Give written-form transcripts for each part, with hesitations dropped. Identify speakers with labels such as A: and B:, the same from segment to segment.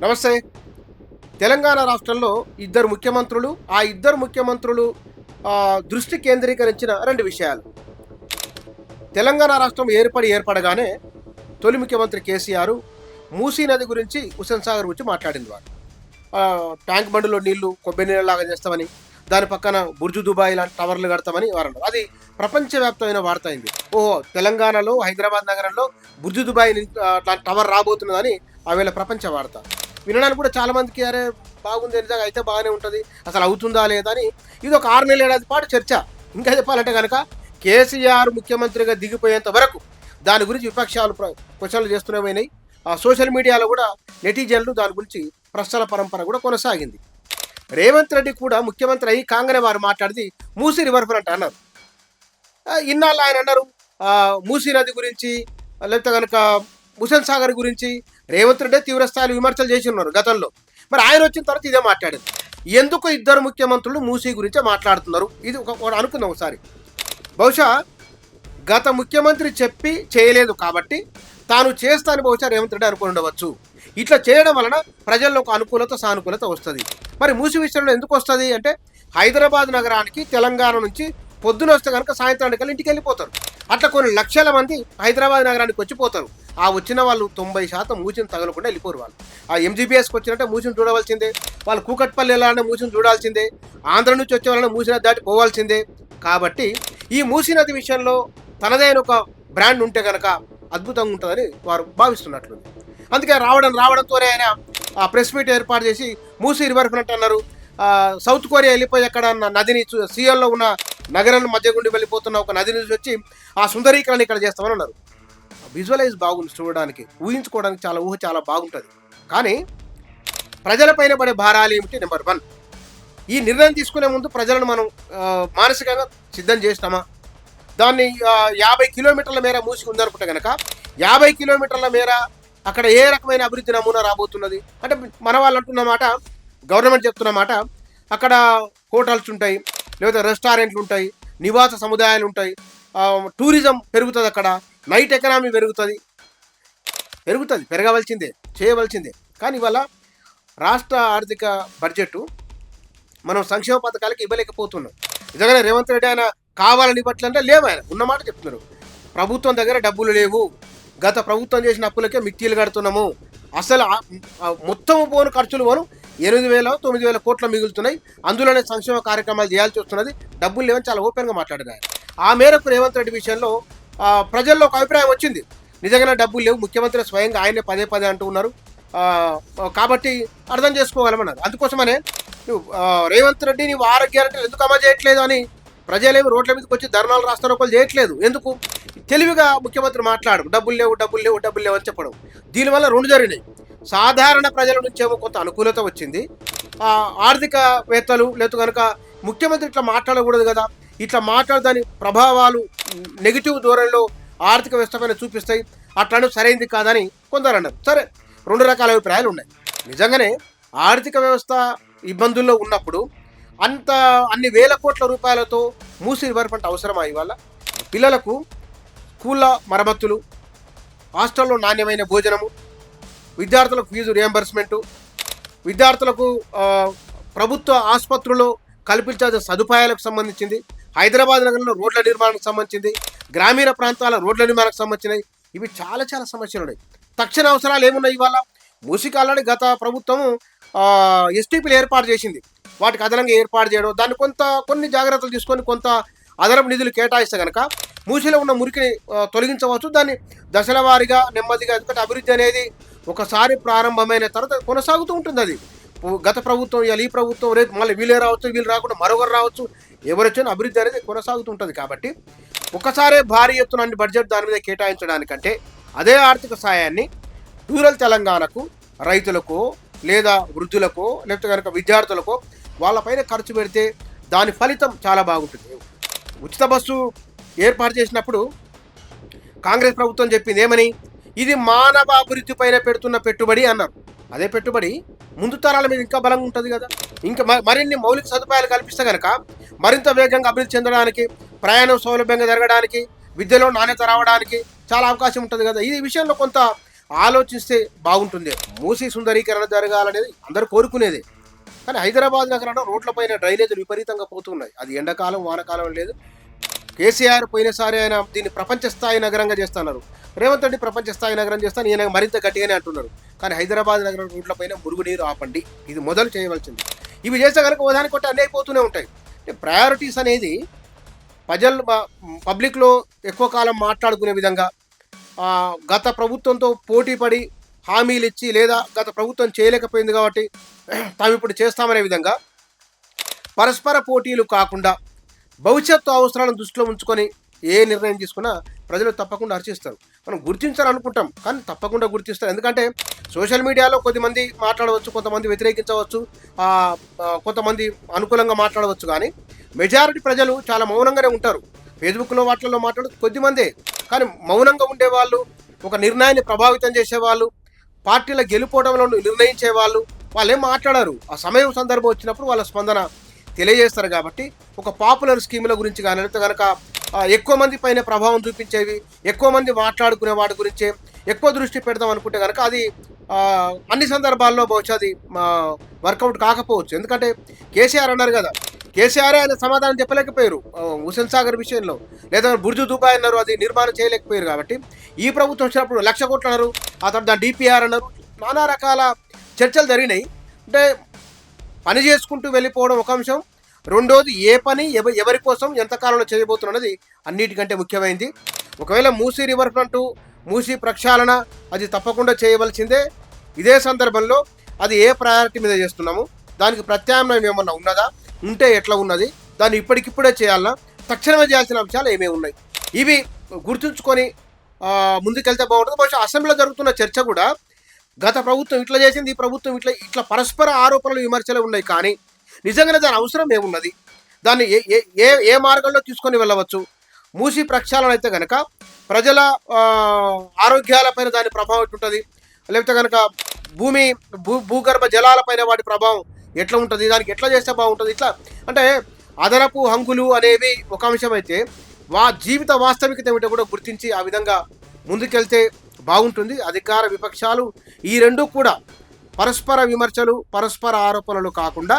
A: నమస్తే. తెలంగాణ రాష్ట్రంలో ఇద్దరు ముఖ్యమంత్రులు, ఆ ఇద్దరు ముఖ్యమంత్రులు దృష్టి కేంద్రీకరించిన 2 విషయాలు. తెలంగాణ రాష్ట్రం ఏర్పడగానే తొలి ముఖ్యమంత్రి కేసీఆర్ మూసీ నది గురించి, హుస్సేన్ సాగర్ గురించి మాట్లాడింది వారు. ట్యాంక్ బండ్‌లో నీళ్లు కొబ్బరి నీళ్ళలాగా చేస్తామని, దాని పక్కన బుర్జు దుబాయ్ లాంటి టవర్లు కడతామని వారన్నారు. అది ప్రపంచవ్యాప్తమైన వార్త అయింది. ఓహో! తెలంగాణలో హైదరాబాద్ నగరంలో బుర్జు దుబాయ్ లాంటి టవర్ రాబోతున్నదని ఆవేళ ప్రపంచ వార్త. వినడానికి కూడా చాలామందికి అరే బాగుంది, నిజంగా అయితే బాగానే ఉంటుంది, అసలు అవుతుందా లేదా అని ఇది ఒక 6 నెలల ఏడాది పాటు చర్చ. ఇంకా చెప్పాలంటే కనుక కేసీఆర్ ముఖ్యమంత్రిగా దిగిపోయేంత వరకు దాని గురించి విపక్షాలు క్వశ్చన్లు చేస్తూనే పోయినాయి. సోషల్ మీడియాలో కూడా నెటిజన్లు దాని గురించి ప్రశ్నల పరంపర కూడా కొనసాగింది. రేవంత్ రెడ్డి కూడా ముఖ్యమంత్రి అయ్యి కాంగ్రెస్ వారు మాట్లాడితే మూసీ రివర్ ఫ్రంట్ అన్నారు. ఇన్నాళ్ళు ఆయన అన్నారు మూసీ నది గురించి, లేకపోతే కనుక హుస్సేన్ సాగర్ గురించి రేవంత్ రెడ్డి తీవ్రస్థాయిలో విమర్శలు చేసి ఉన్నారు గతంలో. మరి ఆయన వచ్చిన తర్వాత ఇదే మాట్లాడింది. ఎందుకు ఇద్దరు ముఖ్యమంత్రులు మూసీ గురించే మాట్లాడుతున్నారు? ఇది ఒక అనుకుందాం ఒకసారి. బహుశా గత ముఖ్యమంత్రి చెప్పి చేయలేదు కాబట్టి తాను చేస్తానని బహుశా రేవంత్ రెడ్డి అనుకుని ఉండవచ్చు. ఇట్లా చేయడం వలన ప్రజల్లో ఒక అనుకూలత సానుకూలత వస్తుంది. మరి మూసీ విషయంలో ఎందుకు వస్తుంది అంటే, హైదరాబాద్ నగరానికి తెలంగాణ నుంచి పొద్దున వస్తే కనుక సాయంత్రానికి ఇంటికి వెళ్ళిపోతారు. అట్లా కొన్ని లక్షల మంది హైదరాబాద్ నగరానికి వచ్చిపోతారు. ఆ వచ్చిన వాళ్ళు 90% మూసిని తగలకుండా వెళ్ళిపోరు. వాళ్ళు ఆ ఎంజీబీఎస్కి వచ్చినట్టే మూసిని చూడవలసిందే, వాళ్ళు కూకట్పల్లి వెళ్ళాలన్నా మూసిని చూడాల్సిందే, ఆంధ్ర నుంచి వచ్చే వాళ్ళని మూసిని దాటి పోవాల్సిందే. కాబట్టి ఈ మూసీ నది విషయంలో తనదైన ఒక బ్రాండ్ ఉంటే కనుక అద్భుతంగా ఉంటుందని వారు భావిస్తున్నట్లుంది. అందుకే రావడంతోనే ఆయన ఆ ప్రెస్ మీట్ ఏర్పాటు చేసి మూసీ రివర్ ఫ్రంట్ అన్నారు. సౌత్ కొరియా వెళ్ళిపోయి అక్కడ నదిని సియోల్లో ఉన్న నగరాన్ని మధ్య గుండి వెళ్ళిపోతున్న ఒక నదిని వచ్చి ఆ సుందరీకరణ ఇక్కడ చేస్తామని అన్నారు. విజువలైజ్ బాగుంది, చూడడానికి ఊహించుకోవడానికి చాలా బాగుంటుంది. కానీ ప్రజలపైన పడే భారాలు ఏమిటి? నెంబర్ 1, ఈ నిర్ణయం తీసుకునే ముందు ప్రజలను మనం మానసికంగా సిద్ధం చేసినామా? దాన్ని 50 కిలోమీటర్ల మేర మూసి ఉందనుకుంటే కనుక 50 కిలోమీటర్ల మేర అక్కడ ఏ రకమైన అభివృద్ధి నమూనా రాబోతున్నది అంటే, మన వాళ్ళు అంటున్నమాట, గవర్నమెంట్ చెప్తున్నమాట, అక్కడ హోటల్స్ ఉంటాయి, లేదా రెస్టారెంట్లు ఉంటాయి, నివాస సముదాయాలు ఉంటాయి, టూరిజం పెరుగుతుంది, అక్కడ నైట్ ఎకనామీ పెరుగుతుంది, పెరగవలసిందే, చేయవలసిందే. కానీ ఇవాళ రాష్ట్ర ఆర్థిక బడ్జెట్ మనం సంక్షేమ పథకాలకి ఇవ్వలేకపోతున్నాం. నిజంగానే రేవంత్ రెడ్డి ఆయన కావాలని ఇవ్వట్లంటే లేవు, ఆయన ఉన్నమాట చెప్తున్నారు. ప్రభుత్వం దగ్గర డబ్బులు లేవు, గత ప్రభుత్వం చేసిన అప్పులకే మిట్టీలు కడుతున్నాము, అసలు మొత్తం పోను ఖర్చులు పోను 8,000-9,000 కోట్లు మిగులుతున్నాయి, అందులోనే సంక్షేమ కార్యక్రమాలు చేయాల్సి వస్తున్నది, డబ్బులు లేవని చాలా ఓపెన్గా మాట్లాడారు ఆయన. ఆ మేరకు రేవంత్ రెడ్డి విషయంలో ప్రజల్లో ఒక అభిప్రాయం వచ్చింది, నిజంగానే డబ్బులు లేవు, ముఖ్యమంత్రి స్వయంగా ఆయనే పదే అంటూ ఉన్నారు, కాబట్టి అర్థం చేసుకోగలమన్నారు. అందుకోసమనే రేవంత్ రెడ్డి నీవు 6 గ్యారెంటీలు ఎందుకు అమలు చేయట్లేదు అని ప్రజలేమి రోడ్ల మీదకి వచ్చి ధర్నాలు రాస్తారోకలు చేయట్లేదు. ఎందుకు? తెలివిగా ముఖ్యమంత్రి డబ్బులు లేవు అని చెప్పడం. దీనివల్ల 2 జరిగినాయి. సాధారణ ప్రజల నుంచేమో కొంత అనుకూలత వచ్చింది, ఆర్థికవేత్తలు లేదు కనుక ముఖ్యమంత్రి ఇట్లా మాట్లాడకూడదు కదా, ఇట్లా మాట్లాడదాని ప్రభావాలు నెగిటివ్ ధోరణిలో ఆర్థిక వ్యవస్థ పైన చూపిస్తాయి, అట్లాంటి సరైనది కాదని కొందరు అన్నారు. సరే, 2 రకాల అభిప్రాయాలు ఉన్నాయి. నిజంగానే ఆర్థిక వ్యవస్థ ఇబ్బందుల్లో ఉన్నప్పుడు అన్ని వేల కోట్ల రూపాయలతో మూసీ రివర్ ఫ్రంట్ అవసరమా? ఇవాళ పిల్లలకు స్కూళ్ళ మరమ్మతులు, హాస్టల్లో నాణ్యమైన భోజనము, విద్యార్థులకు ఫీజు రియంబర్స్మెంటు, విద్యార్థులకు ప్రభుత్వ ఆసుపత్రుల్లో కల్పించాల్సిన సదుపాయాలకు సంబంధించింది, హైదరాబాద్ నగరంలో రోడ్ల నిర్మాణానికి సంబంధించింది, గ్రామీణ ప్రాంతాల రోడ్ల నిర్మాణానికి సంబంధించినవి, ఇవి చాలా సమస్యలు ఉన్నాయి. తక్షణ అవసరాలు ఏమున్నాయి? ఇవాళ మూసీకి ఆల్రెడీ గత ప్రభుత్వము ఎస్టీపీలు ఏర్పాటు చేసింది, వాటికి అదనంగా ఏర్పాటు చేయడం, దాన్ని కొన్ని జాగ్రత్తలు తీసుకొని కొంత అదనపు నిధులు కేటాయిస్తే కనుక మూసీలో ఉన్న మురికిని తొలగించవచ్చు. దాన్ని దశల వారీగా నెమ్మదిగా, ఎందుకంటే అభివృద్ధి అనేది ఒకసారి ప్రారంభమైన తర్వాత కొనసాగుతూ ఉంటుంది. అది గత ప్రభుత్వం ఈ ప్రభుత్వం రేపు మళ్ళీ వీళ్ళే రావచ్చు, వీళ్ళు రాకుండా మరొకరు రావచ్చు, ఎవరు వచ్చినా అభివృద్ధి అనేది కొనసాగుతుంటుంది. కాబట్టి ఒక్కసారే భారీ ఎత్తున అన్ని బడ్జెట్ దాని మీద కేటాయించడానికంటే అదే ఆర్థిక సాయాన్ని రూరల్ తెలంగాణకు, రైతులకు, లేదా వృద్ధులకు, లేకపోతే కనుక విద్యార్థులకు వాళ్ళపైన ఖర్చు పెడితే దాని ఫలితం చాలా బాగుంటుంది. ఉచిత బస్సు ఏర్పాటు చేసినప్పుడు కాంగ్రెస్ ప్రభుత్వం చెప్పింది ఏమని? ఇది మానవ అభివృద్ధి పైన పెడుతున్న పెట్టుబడి అన్నారు. అదే పెట్టుబడి ముందు తరాల మీద ఇంకా బలంగా ఉంటుంది కదా. ఇంకా మరిన్ని మౌలిక సదుపాయాలు కల్పిస్తే కనుక మరింత వేగంగా అభివృద్ధి చెందడానికి, ప్రయాణం సౌలభ్యంగా జరగడానికి, విద్యలో నాణ్యత రావడానికి చాలా అవకాశం ఉంటుంది కదా. ఈ విషయంలో కొంత ఆలోచిస్తే బాగుంటుంది. మూసీ సుందరీకరణ జరగాలనేది అందరూ కోరుకునేదే. కానీ హైదరాబాద్ నగరంలో రోడ్లపైన డ్రైనేజీలు విపరీతంగా పోతున్నాయి. అది ఎండాకాలం, వానకాలం లేదు. కేసీఆర్ పోయినసారి ఆయన దీన్ని ప్రపంచ స్థాయి నగరంగా చేస్తున్నారు. రేవంత్ రెడ్డి ప్రపంచ స్థాయి నగరం చేస్తాను ఈయన మరింత గట్టిగానే అంటున్నారు. కానీ హైదరాబాద్ నగరం రోడ్లపైన మురుగునీరు ఆపండి, ఇది మొదలు చేయవలసింది. ఇవి చేస్తే కనుక ఉదాహరణ కొట్టి అన్నీ అయిపోతూనే ఉంటాయి. ప్రయారిటీస్ అనేది ప్రజలు పబ్లిక్లో ఎక్కువ కాలం మాట్లాడుకునే విధంగా గత ప్రభుత్వంతో పోటీ పడి హామీలు ఇచ్చి లేదా గత ప్రభుత్వం చేయలేకపోయింది కాబట్టి తాము ఇప్పుడు చేస్తామనే విధంగా పరస్పర పోటీలు కాకుండా భవిష్యత్తు అవసరాలను దృష్టిలో ఉంచుకొని ఏ నిర్ణయం తీసుకున్నా ప్రజలు తప్పకుండా హర్షిస్తారు. మనం గుర్తించాలనుకుంటాం కానీ తప్పకుండా గుర్తిస్తారు. ఎందుకంటే సోషల్ మీడియాలో కొద్దిమంది మాట్లాడవచ్చు, కొంతమంది వ్యతిరేకించవచ్చు, కొంతమంది అనుకూలంగా మాట్లాడవచ్చు. కానీ మెజారిటీ ప్రజలు చాలా మౌనంగానే ఉంటారు. ఫేస్బుక్లో వాటిల్లో మాట్లాడు కొద్దిమందే. కానీ మౌనంగా ఉండేవాళ్ళు, ఒక నిర్ణయాన్ని ప్రభావితం చేసేవాళ్ళు, పార్టీల గెలుపోవడంలో నిర్ణయించే వాళ్ళు ఏం మాట్లాడారు. ఆ సమయం సందర్భం వచ్చినప్పుడు వాళ్ళ స్పందన తెలియజేస్తారు. కాబట్టి ఒక పాపులర్ స్కీముల గురించి కానీ లేకపోతే కనుక ఎక్కువ మంది పైన ప్రభావం చూపించేవి, ఎక్కువ మంది మాట్లాడుకునే వాటి గురించే ఎక్కువ దృష్టి పెడదాం అనుకుంటే కనుక అది అన్ని సందర్భాల్లో బహుశా అది వర్కౌట్ కాకపోవచ్చు. ఎందుకంటే కేసీఆర్ అన్నారు కదా, కేసీఆర్ ఆయన సమాధానం చెప్పలేకపోయారు హుస్సేన్ సాగర్ విషయంలో, లేదా బుర్జు దుబాయ్ అన్నారు, అది నిర్మాణం చేయలేకపోయారు. కాబట్టి ఈ ప్రభుత్వం వచ్చినప్పుడు 1,00,000 కోట్లు అన్నారు, ఆ తర్వాత దాని డిపిఆర్ అన్నారు, నానా రకాల చర్చలు జరిగినాయి. అంటే పని చేసుకుంటూ వెళ్ళిపోవడం ఒక అంశం, రెండోది ఏ పని ఎవరి కోసం ఎంతకాలంలో చేయబోతున్నది అన్నిటికంటే ముఖ్యమైనది. ఒకవేళ మూసీ రివర్ ఫ్రంట్, మూసీ ప్రక్షాళన అది తప్పకుండా చేయవలసిందే. ఇదే సందర్భంలో అది ఏ ప్రయారిటీ మీద చేస్తున్నాము, దానికి ప్రత్యామ్నాయం ఏమన్నా ఉన్నదా, ఉంటే ఎట్లా ఉన్నది, దాన్ని ఇప్పటికిప్పుడే చేయాలన్నా, తక్షణమే చేయాల్సిన అంశాలు ఏమేమి ఉన్నాయి, ఇవి గుర్తుంచుకొని ముందుకెళ్తే బాగుంటుంది. బహుశా అసెంబ్లీలో జరుగుతున్న చర్చ కూడా గత ప్రభుత్వం ఇట్లా చేసింది, ఈ ప్రభుత్వం ఇట్లా పరస్పర ఆరోపణలు విమర్శలు ఉన్నాయి. కానీ నిజంగానే దాని అవసరం ఏమున్నది, దాన్ని ఏ మార్గంలో తీసుకొని వెళ్ళవచ్చు. మూసీ ప్రక్షాళన అయితే కనుక ప్రజల ఆరోగ్యాలపైన దాని ప్రభావం ఎట్లుంటుంది, లేకపోతే కనుక భూగర్భ జలాలపైన వాటి ప్రభావం ఎట్లా ఉంటుంది, దానికి ఎట్లా చేస్తే బాగుంటుంది. ఇట్లా అంటే అదనపు హంగులు అనేవి ఒక అంశం అయితే జీవిత వాస్తవికత ఏమిటో కూడా గుర్తించి ఆ విధంగా ముందుకెళ్తే బాగుంటుంది. అధికార విపక్షాలు ఈ రెండు కూడా పరస్పర విమర్శలు, పరస్పర ఆరోపణలు కాకుండా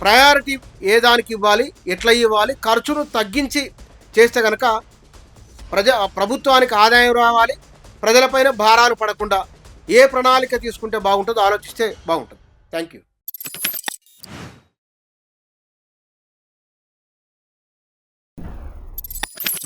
A: ప్రయారిటీ ఏ దానికి ఇవ్వాలి, ఎట్లా ఇవ్వాలి, ఖర్చును తగ్గించి చేస్తే కనుక ప్రభుత్వానికి ఆదాయం రావాలి, ప్రజలపైన భారాలు పడకుండా ఏ ప్రణాళిక తీసుకుంటే బాగుంటుందో ఆలోచిస్తే బాగుంటుంది. Thank you.